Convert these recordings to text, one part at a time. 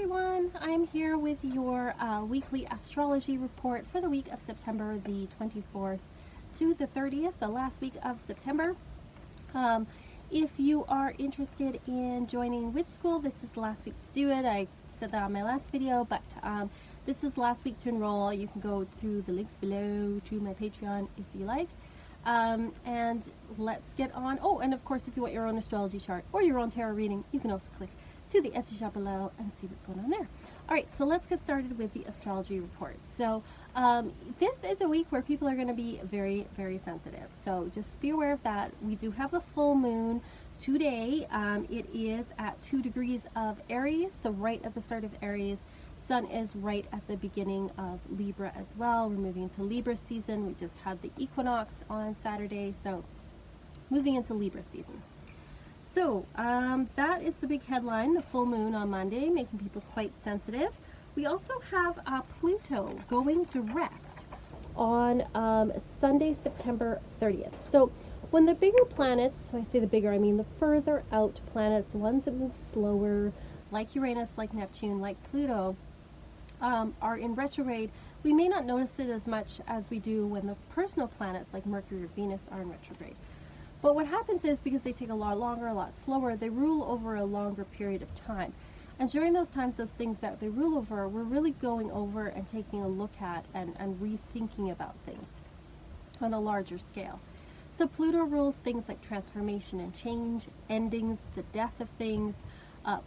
everyone, I'm here with your weekly astrology report for the week of September the 24th to the 30th, the last week of September. If you are interested in joining Witch School, this is the last week to do it. I said that on my last video, but this is last week to enroll. You can go through the links below to my Patreon if you like. And let's get on. Oh, and of course, if you want your own astrology chart or your own tarot reading, you can also click to the Etsy shop below and see what's going on there. All right, so let's get started with the astrology report. So this is a week where people are going to be very, very sensitive. So just be aware of that. We do have a full moon today. It is at 2 degrees of Aries, so right at the start of Aries. Sun is right at the beginning of Libra as well. We're moving into Libra season. We just had the equinox on Saturday, so moving into Libra season. So that is the big headline, the full moon on Monday, making people quite sensitive. We also have Pluto going direct on Sunday, September 30th. So when the bigger planets, when I say the bigger, I mean the further out planets, the ones that move slower, like Uranus, like Neptune, like Pluto, are in retrograde, we may not notice it as much as we do when the personal planets like Mercury or Venus are in retrograde. But what happens is, because they take a lot longer, a lot slower, they rule over a longer period of time. And during those times, those things that they rule over, we're really going over and taking a look at and rethinking about things on a larger scale. So Pluto rules things like transformation and change, endings, the death of things.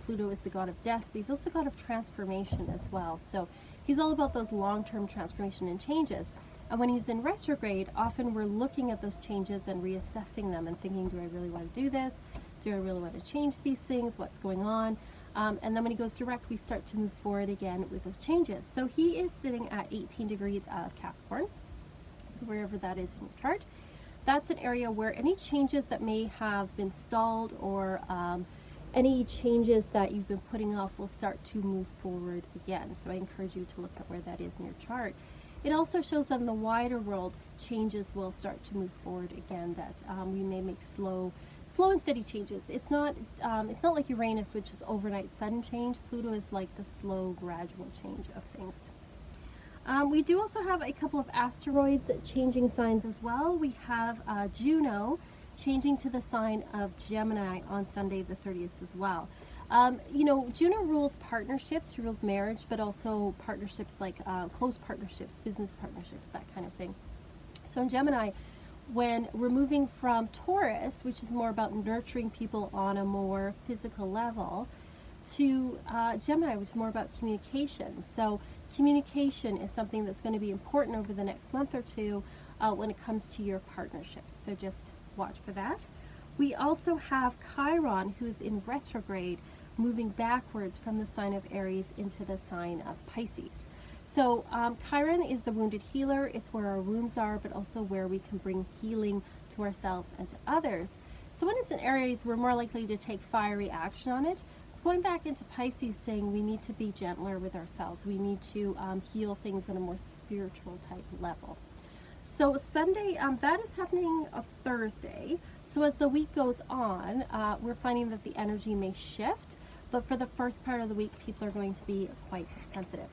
Pluto is the god of death, but he's also the god of transformation as well. So he's all about those long-term transformation and changes. And when he's in retrograde, often we're looking at those changes and reassessing them and thinking, do I really want to do this? Do I really want to change these things? What's going on? And then when he goes direct, we start to move forward again with those changes. So he is sitting at 18 degrees of Capricorn, so wherever that is in your chart. That's an area where any changes that may have been stalled or any changes that you've been putting off will start to move forward again. So I encourage you to look at where that is in your chart. It also shows that in the wider world, changes will start to move forward again, that we may make slow and steady changes. It's not like Uranus, which is overnight sudden change. Pluto is like the slow, gradual change of things. We do also have a couple of asteroids changing signs as well. We have Juno changing to the sign of Gemini on Sunday the 30th as well. You know, Juno rules partnerships, she rules marriage, but also partnerships like close partnerships, business partnerships, that kind of thing. So in Gemini, when we're moving from Taurus, which is more about nurturing people on a more physical level, to Gemini, which is more about communication. So communication is something that's going to be important over the next month or two when it comes to your partnerships. So just watch for that. We also have Chiron, who's in retrograde, moving backwards from the sign of Aries into the sign of Pisces. So Chiron is the wounded healer. It's where our wounds are, but also where we can bring healing to ourselves and to others. So when it's in Aries, we're more likely to take fiery action on it. It's going back into Pisces, saying we need to be gentler with ourselves. We need to heal things on a more spiritual type level. So Sunday, that is happening of Thursday. So as the week goes on, we're finding that the energy may shift, but for the first part of the week, people are going to be quite sensitive.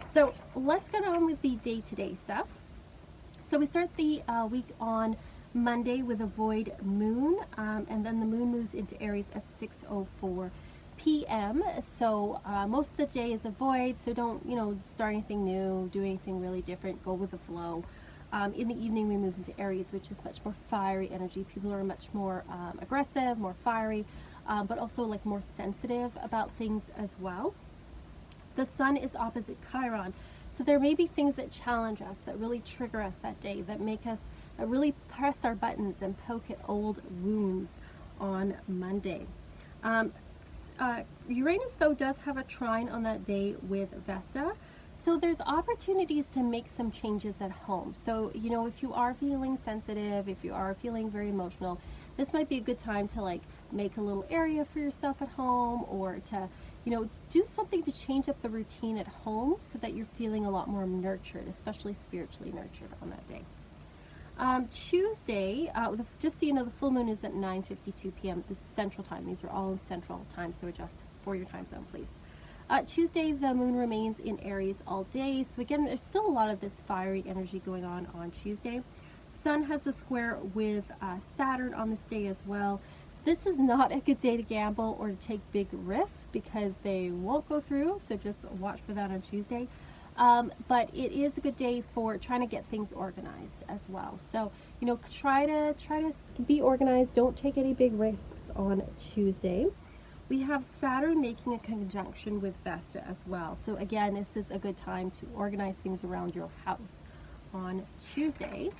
So let's get on with the day-to-day stuff. So we start the week on Monday with a void moon, and then the moon moves into Aries at 6:04 p.m. So most of the day is a void, so don't, start anything new, do anything really different, go with the flow. In the evening, we move into Aries, which is much more fiery energy. People are much more aggressive, more fiery, but also like more sensitive about things as well. The sun is opposite Chiron, so there may be things that challenge us, that really trigger us that day, that make us really press our buttons and poke at old wounds on Monday. Uranus, though, does have a trine on that day with Vesta. So there's opportunities to make some changes at home. So, if you are feeling sensitive, if you are feeling very emotional, this might be a good time to like make a little area for yourself at home, or to, do something to change up the routine at home so that you're feeling a lot more nurtured, especially spiritually nurtured on that day. Tuesday, just so you know, the full moon is at 9:52 p.m. This is Central Time. These are all in Central Time, so adjust for your time zone, please. Tuesday, the moon remains in Aries all day. So again, there's still a lot of this fiery energy going on Tuesday. Sun has a square with Saturn on this day as well. So this is not a good day to gamble or to take big risks because they won't go through. So just watch for that on Tuesday. But it is a good day for trying to get things organized as well. So, you know, try to be organized. Don't take any big risks on Tuesday. We have Saturn making a conjunction with Vesta as well. So again, this is a good time to organize things around your house on Tuesday.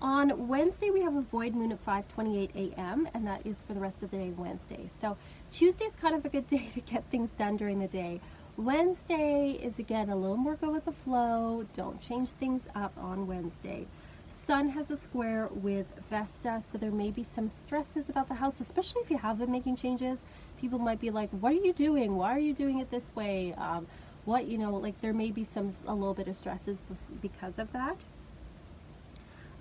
On Wednesday, we have a void moon at 5:28 a.m. and that is for the rest of the day Wednesday. So Tuesday is kind of a good day to get things done during the day. Wednesday is again a little more go with the flow. Don't change things up on Wednesday. Sun has a square with Vesta, so there may be some stresses about the house, especially if you have been making changes. People might be like, what are you doing? Why are you doing it this way? What, you know, like there may be a little bit of stresses because of that.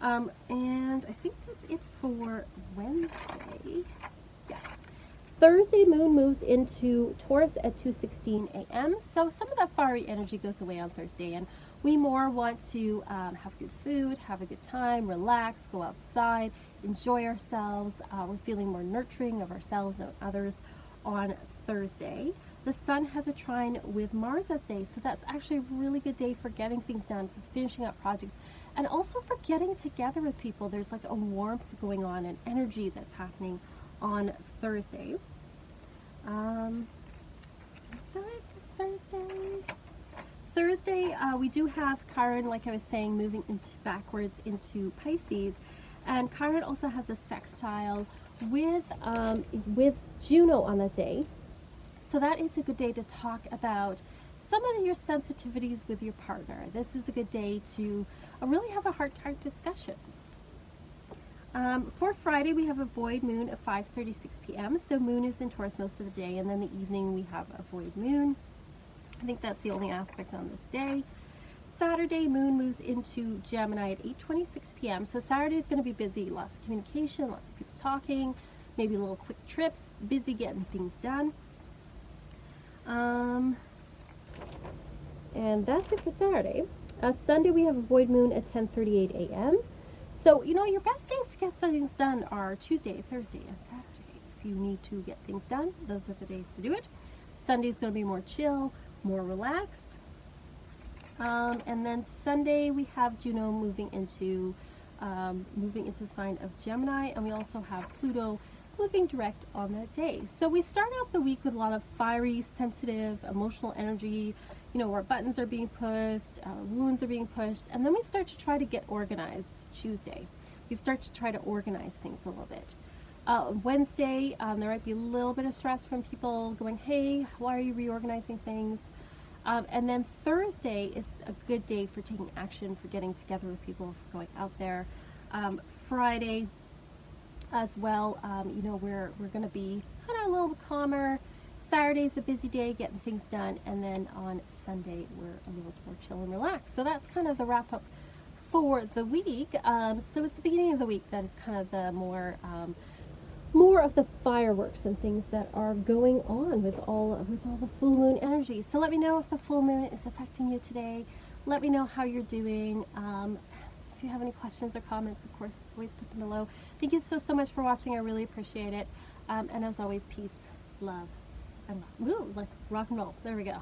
And I think that's it for Wednesday. Yeah. Thursday, moon moves into Taurus at 2:16 a.m. So some of that fiery energy goes away on Thursday, and we more want to have good food, have a good time, relax, go outside, enjoy ourselves. We're feeling more nurturing of ourselves and others on Thursday. The sun has a trine with Mars that day, so that's actually a really good day for getting things done, for finishing up projects, and also for getting together with people. There's like a warmth going on, an energy that's happening on Thursday. Is that it for Thursday? Thursday, we do have Chiron, like I was saying, moving backwards into Pisces, and Chiron also has a sextile with Juno on that day. So that is a good day to talk about some of your sensitivities with your partner. This is a good day to really have a heart-to-heart discussion. For Friday, we have a void moon at 5:36 p.m. So moon is in Taurus most of the day, and then the evening we have a void moon. I think that's the only aspect on this day. Saturday, moon moves into Gemini at 8:26 p.m. So Saturday is going to be busy, lots of communication, lots of people talking, maybe little quick trips, busy getting things done. And that's it for Saturday. Sunday, we have a void moon at 10:38 a.m. So, you know, your best days to get things done are Tuesday, Thursday, and Saturday. If you need to get things done, those are the days to do it. Sunday is going to be more chill, more relaxed. And then Sunday, we have Juno moving into the sign of Gemini, and we also have Pluto moving direct on that day. So we start out the week with a lot of fiery, sensitive, emotional energy. You know, our buttons are being pushed, our wounds are being pushed, and then we start to try to get organized Tuesday. We start to try to organize things a little bit. Wednesday, there might be a little bit of stress from people going, hey, why are you reorganizing things? And then Thursday is a good day for taking action, for getting together with people, for going out there. Friday as well, you know, we're going to be kind of a little bit calmer. Saturday's a busy day getting things done, and then on Sunday we're a little more chill and relaxed. So that's kind of the wrap up for the week. So it's the beginning of the week that is kind of the more of the fireworks and things that are going on with all the full moon energy. So let me know if the full moon is affecting you today. Let me know how you're doing. If you have any questions or comments, of course, always put them below. Thank you so much for watching. I really appreciate it. And as always, peace, love, and like rock and roll. There we go.